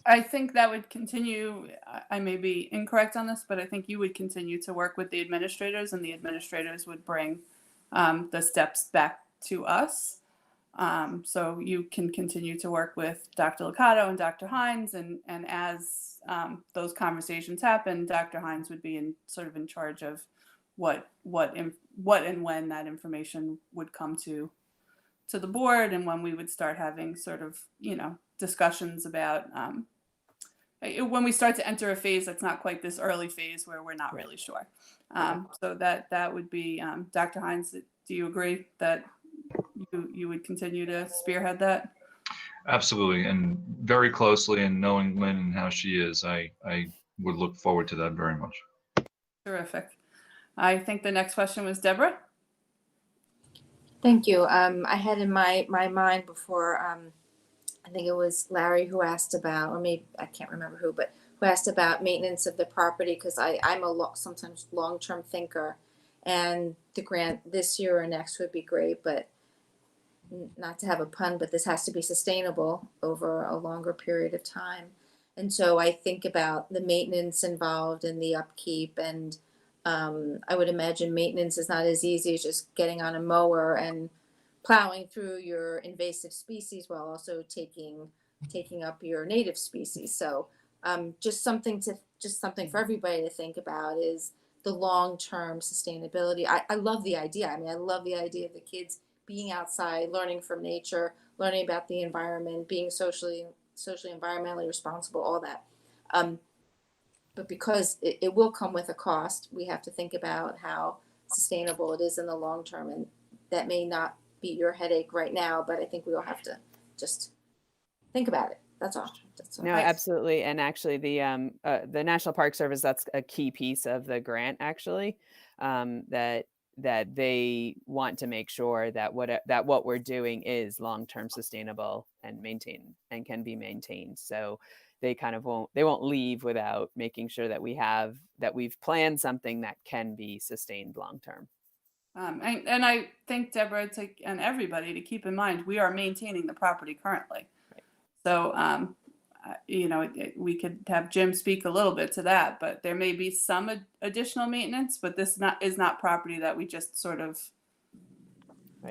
I think that would continue. I may be incorrect on this, but I think you would continue to work with the administrators, and the administrators would bring the steps back to us. So you can continue to work with Dr. Licata and Dr. Hines, and as those conversations happen, Dr. Hines would be in charge of what and when that information would come to the board, and when we would start having sort of, you know, discussions about when we start to enter a phase that's not quite this early phase where we're not really sure. So that would be Dr. Hines. Do you agree that you would continue to spearhead that? Absolutely, and very closely, and knowing Lynn and how she is, I would look forward to that very much. Terrific. I think the next question was Deborah. Thank you. I had in my mind before, I think it was Larry who asked about, or maybe I can't remember who, but who asked about maintenance of the property, because I'm sometimes long-term thinker, and the grant this year or next would be great, but not to have a pun, but this has to be sustainable over a longer period of time. And so I think about the maintenance involved and the upkeep, and I would imagine maintenance is not as easy as just getting on a mower and plowing through your invasive species while also taking up your native species. So just something for everybody to think about is the long-term sustainability. I love the idea. I mean, I love the idea of the kids being outside, learning from nature, learning about the environment, being socially, environmentally responsible, all that. But because it will come with a cost, we have to think about how sustainable it is in the long term. And that may not be your headache right now, but I think we all have to just think about it. That's all. No, absolutely. And actually the National Park Service, that's a key piece of the grant, actually, that they want to make sure that what we're doing is long-term sustainable and maintained and can be maintained. So they kind of won't leave without making sure that we've planned something that can be sustained long-term. And I think, Deborah, and everybody to keep in mind, we are maintaining the property currently. Right. So, you know, we could have Jim speak a little bit to that, but there may be some additional maintenance, but this is not property that we just sort of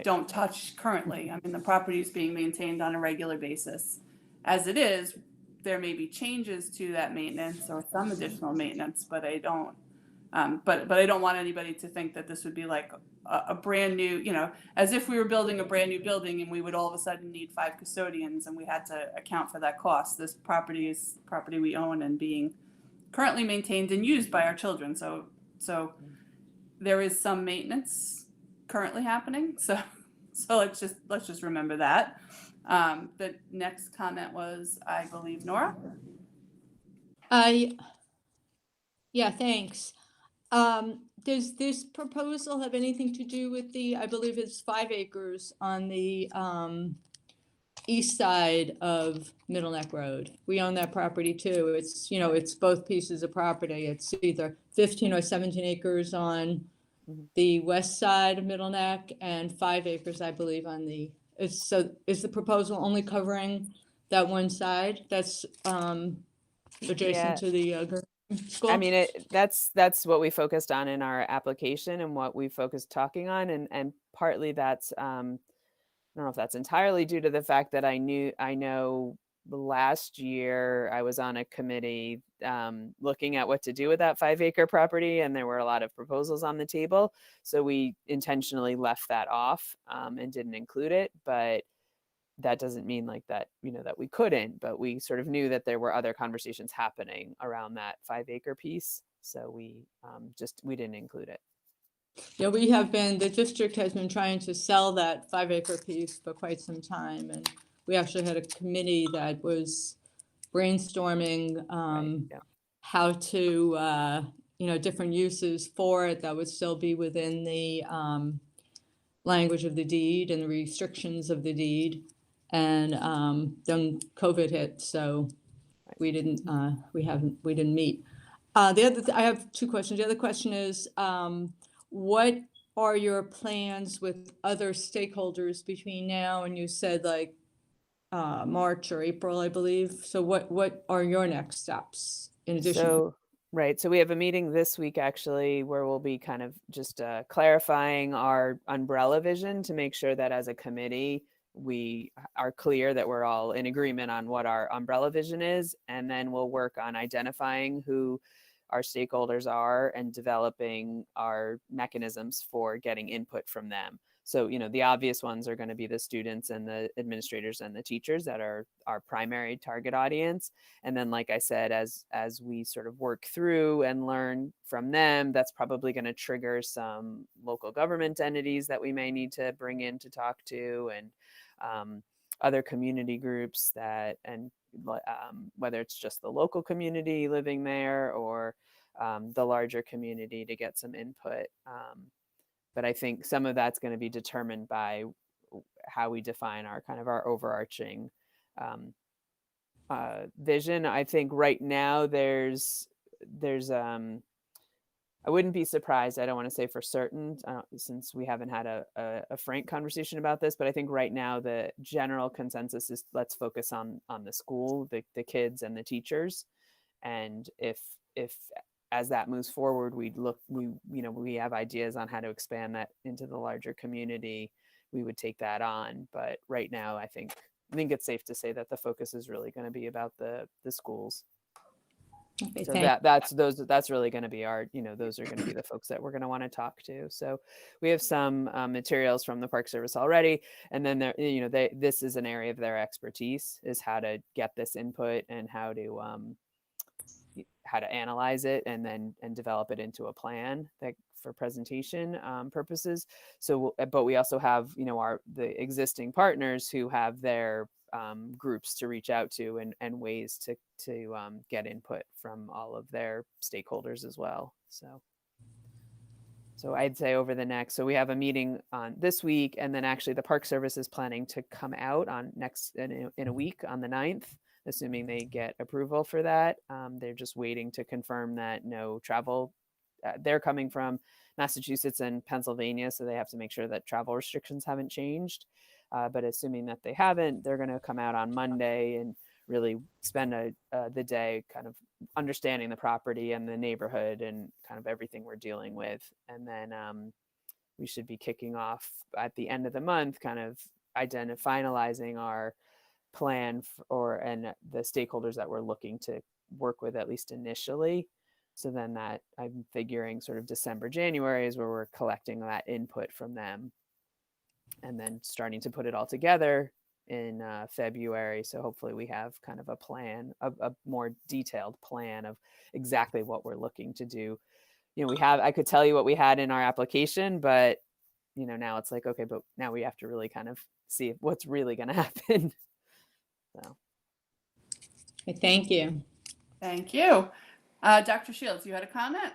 don't touch currently. I mean, the property is being maintained on a regular basis. As it is, there may be changes to that maintenance or some additional maintenance, but I don't But I don't want anybody to think that this would be like a brand new, you know, as if we were building a brand new building and we would all of a sudden need 5 custodians and we had to account for that cost. This property is property we own and being currently maintained and used by our children. So there is some maintenance currently happening. So let's just remember that. The next comment was, I believe, Nora. Yeah, thanks. Does this proposal have anything to do with I believe it's 5 acres on the east side of Middle Neck Road? We own that property too. It's, you know, it's both pieces of property. It's either 15 or 17 acres on the west side of Middle Neck and 5 acres, I believe, on is the proposal only covering that one side that's adjacent to the school? I mean, that's what we focused on in our application and what we focused talking on, and partly that's I don't know if that's entirely due to the fact that I know last year I was on a committee looking at what to do with that 5-acre property, and there were a lot of proposals on the table, so we intentionally left that off and didn't include it. But that doesn't mean like that, you know, that we couldn't, but we sort of knew that there were other conversations happening around that 5-acre piece. So we didn't include it. Yeah, the district has been trying to sell that 5-acre piece for quite some time. And we actually had a committee that was brainstorming how to, you know, different uses for it that would still be within the language of the deed and the restrictions of the deed. And then COVID hit, so we didn't meet. I have 2 questions. The other question is, what are your plans with other stakeholders between now and you said like March or April, I believe. So what are your next steps in addition? So we have a meeting this week actually where we'll be kind of just clarifying our umbrella vision to make sure that as a committee we are clear that we're all in agreement on what our umbrella vision is, and then we'll work on identifying who our stakeholders are and developing our mechanisms for getting input from them. So, you know, the obvious ones are going to be the students and the administrators and the teachers that are our primary target audience. And then, like I said, as we sort of work through and learn from them, that's probably going to trigger some local government entities that we may need to bring in to talk to, and other community groups that, and whether it's just the local community living there or the larger community to get some input. But I think some of that's going to be determined by how we define our kind of our overarching vision. I think right now there's I wouldn't be surprised. I don't want to say for certain since we haven't had a frank conversation about this, but I think right now the general consensus is let's focus on the school, the kids and the teachers. And if as that moves forward, we have ideas on how to expand that into the larger community, we would take that on. But right now, I think it's safe to say that the focus is really going to be about the schools. Okay, so that's really going to be our, those are going to be the folks that we're going to want to talk to. So we have some materials from the Park Service already, and then this is an area of their expertise, is how to get this input and how to analyze it and develop it into a plan that for presentation purposes. So, but we also have the existing partners who have their groups to reach out to and ways to get input from all of their stakeholders as well. So I'd say so we have a meeting on this week, and then actually the Park Service is planning to come out on in a week on the 9th, assuming they get approval for that. They're just waiting to confirm that no travel. They're coming from Massachusetts and Pennsylvania, so they have to make sure that travel restrictions haven't changed. But assuming that they haven't, they're going to come out on Monday and really spend the day kind of understanding the property and the neighborhood and kind of everything we're dealing with. And then we should be kicking off at the end of the month, kind of finalizing our plan and the stakeholders that we're looking to work with, at least initially. So then that I'm figuring sort of December, January is where we're collecting that input from them and then starting to put it all together in February. So hopefully we have kind of a plan, a more detailed plan of exactly what we're looking to do. You know, I could tell you what we had in our application, but you know, now it's like, okay, but now we have to really kind of see what's really going to happen. So. Thank you. Thank you. Dr. Shields, you had a comment?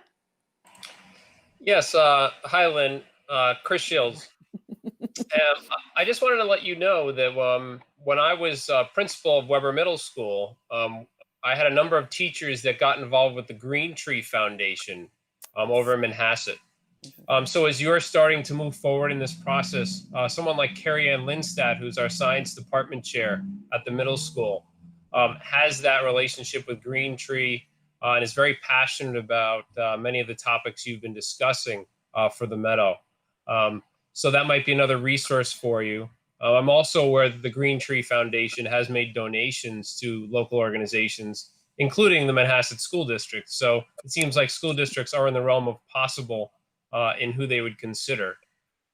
Yes. Hi, Lynn. Chris Shields. I just wanted to let you know that when I was principal of Weber Middle School, I had a number of teachers that got involved with the Green Tree Foundation over in Manhasset. So as you're starting to move forward in this process, someone like Carrie Ann Lindstad, who's our science department chair at the middle school, has that relationship with Green Tree and is very passionate about many of the topics you've been discussing for the Meadow. So that might be another resource for you. I'm also aware that the Green Tree Foundation has made donations to local organizations, including the Manhasset School District. So it seems like school districts are in the realm of possible in who they would consider.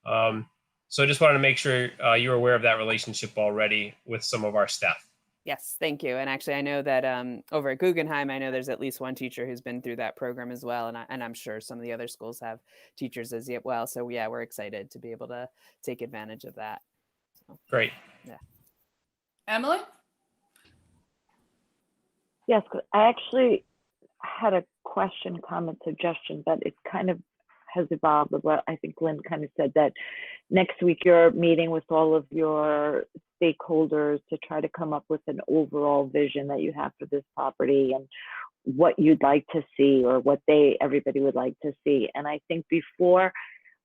So I just wanted to make sure you're aware of that relationship already with some of our staff. Yes, thank you. And actually, I know that over at Guggenheim, I know there's at least one teacher who's been through that program as well. And I'm sure some of the other schools have teachers as well. So yeah, we're excited to be able to take advantage of that. So, great. Yeah. Emily? Yes, I actually had a question, comment, suggestion, but it kind of has evolved with what I think Lynn kind of said, that next week you're meeting with all of your stakeholders to try to come up with an overall vision that you have for this property and what you'd like to see or what everybody would like to see. And I think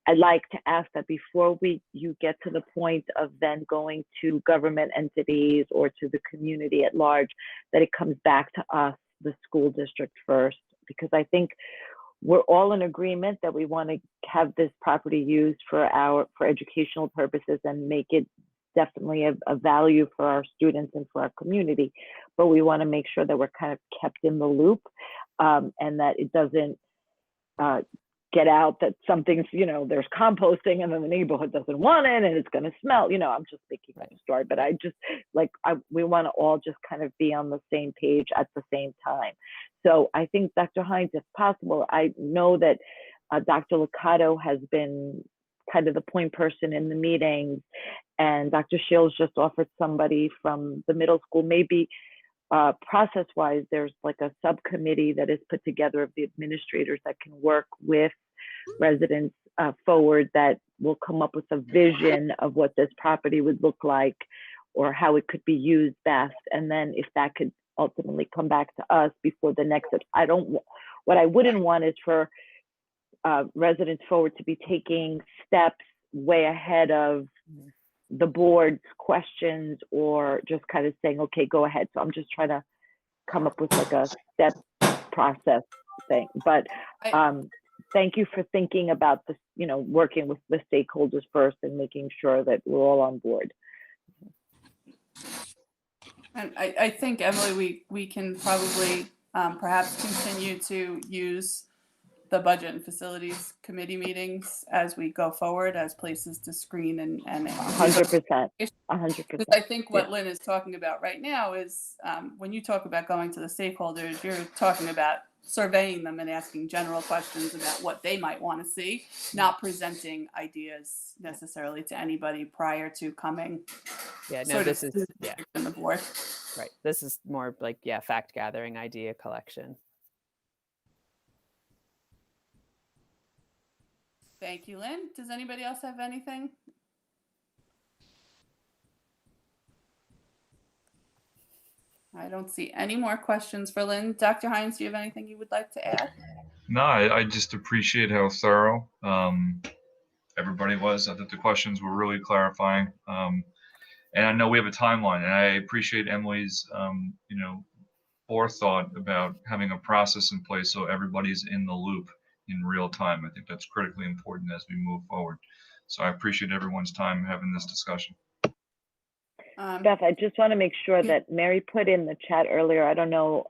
I'd like to ask that before you get to the point of then going to government entities or to the community at large, that it comes back to us, the school district first, because I think we're all in agreement that we want to have this property used for educational purposes and make it definitely a value for our students and for our community. But we want to make sure that we're kind of kept in the loop and that it doesn't get out that something's, there's composting and then the neighborhood doesn't want it and it's going to smell, I'm just making up a story, but I just we want to all just kind of be on the same page at the same time. So I think Dr. Hines, if possible, I know that Dr. Liccato has been kind of the point person in the meetings, and Dr. Shields just offered somebody from the middle school. Maybe process-wise, there's like a subcommittee that is put together of the administrators that can work with residents forward, that will come up with a vision of what this property would look like or how it could be used best. And then if that could ultimately come back to us before the next step. What I wouldn't want is for residents forward to be taking steps way ahead of the board's questions or just kind of saying, okay, go ahead. So I'm just trying to come up with like a step process thing. But thank you for thinking about this, working with the stakeholders first and making sure that we're all on board. And I think, Emily, we can probably perhaps continue to use the Budget and Facilities Committee meetings as we go forward as places to screen and 100%. 100%. Because I think what Lynn is talking about right now is when you talk about going to the stakeholders, you're talking about surveying them and asking general questions about what they might want to see, not presenting ideas necessarily to anybody prior to coming. Yeah, no, this is in the board. Right. This is more like, fact gathering, idea collection. Thank you, Lynn. Does anybody else have anything? I don't see any more questions for Lynn. Dr. Hines, do you have anything you would like to add? No, I just appreciate how thorough everybody was. I thought the questions were really clarifying. And I know we have a timeline, and I appreciate Emily's, forethought about having a process in place so everybody's in the loop in real time. I think that's critically important as we move forward. So I appreciate everyone's time having this discussion. Beth, I just want to make sure that Mary put in the chat earlier. I don't know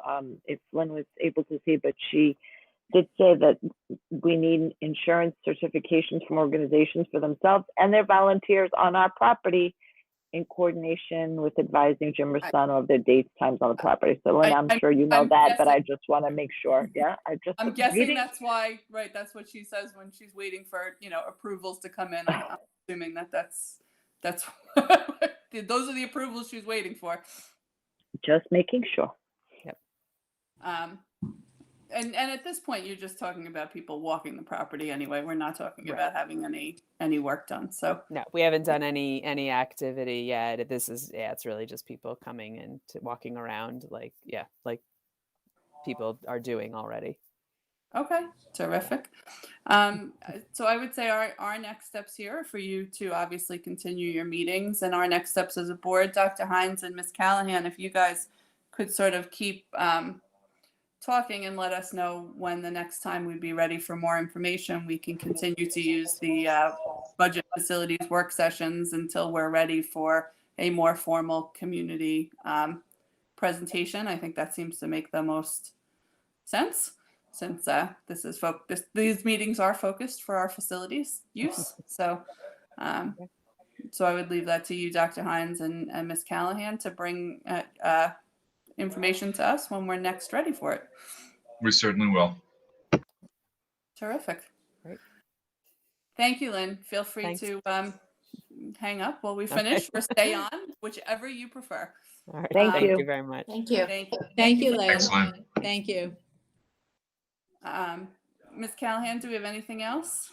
if Lynn was able to see, but she did say that we need insurance certifications from organizations for themselves and their volunteers on our property in coordination with advising Jim Rosano of their dates, times on the property. So Lynn, I'm sure you know I'm that, but I guessing- just want to make sure. Yeah, I'm guessing reading. that's why, right? That's what she says when she's waiting for, approvals to come in. I'm assuming that's those are the approvals she's waiting for. Just making sure. And at this point, you're just talking about people walking the property anyway. We're not talking Right. about having any work done. So No, we haven't done any activity yet. This is, it's really just people coming and walking around like people are doing already. okay, terrific. So I would say our next steps here are for you to obviously continue your meetings, and our next steps as a board, Dr. Hines and Ms. Callahan, if you guys could sort of keep talking and let us know when the next time we'd be ready for more information. We can continue to use the budget facilities work sessions until we're ready for a more formal community presentation. I think that seems to make the most sense, since this is these meetings are focused for our facilities use. So so I would leave that to you, Dr. Hines and Ms. Callahan, to bring information to us when we're next ready for it. We certainly will. Terrific. Great. Thank you, Lynn. Feel free Thanks. to hang up while we finish or stay on, whichever you prefer. All right. Thank Thank you. you very much. Thank you. Thank you, Lynn. Excellent. Thank you. Ms. Callahan, do we have anything else?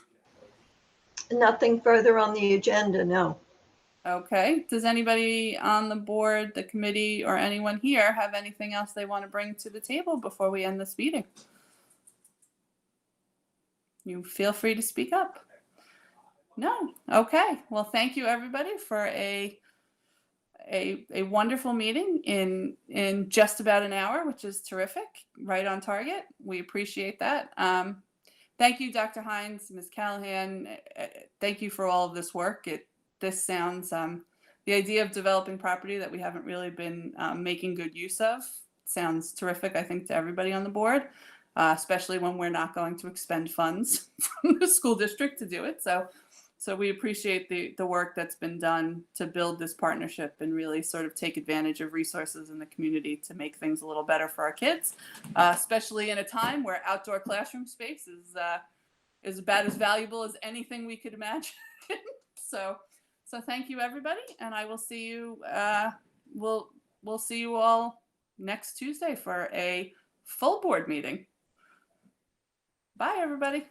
Nothing further on the agenda, no. Okay. Does anybody on the board, the committee, or anyone here have anything else they want to bring to the table before we end this meeting? You feel free to speak up. No? Okay. Well, thank you everybody for a wonderful meeting in just about an hour, which is terrific. Right on target. We appreciate that. Thank you, Dr. Hines, Ms. Callahan. Thank you for all of this work. This sounds, the idea of developing property that we haven't really been making good use of sounds terrific, I think, to everybody on the board, especially when we're not going to expend funds from the school district to do it. So we appreciate the work that's been done to build this partnership and really sort of take advantage of resources in the community to make things a little better for our kids, especially in a time where outdoor classroom space is about as valuable as anything we could imagine. So thank you, everybody, and I will see you. We'll see you all next Tuesday for a full board meeting. Bye, everybody.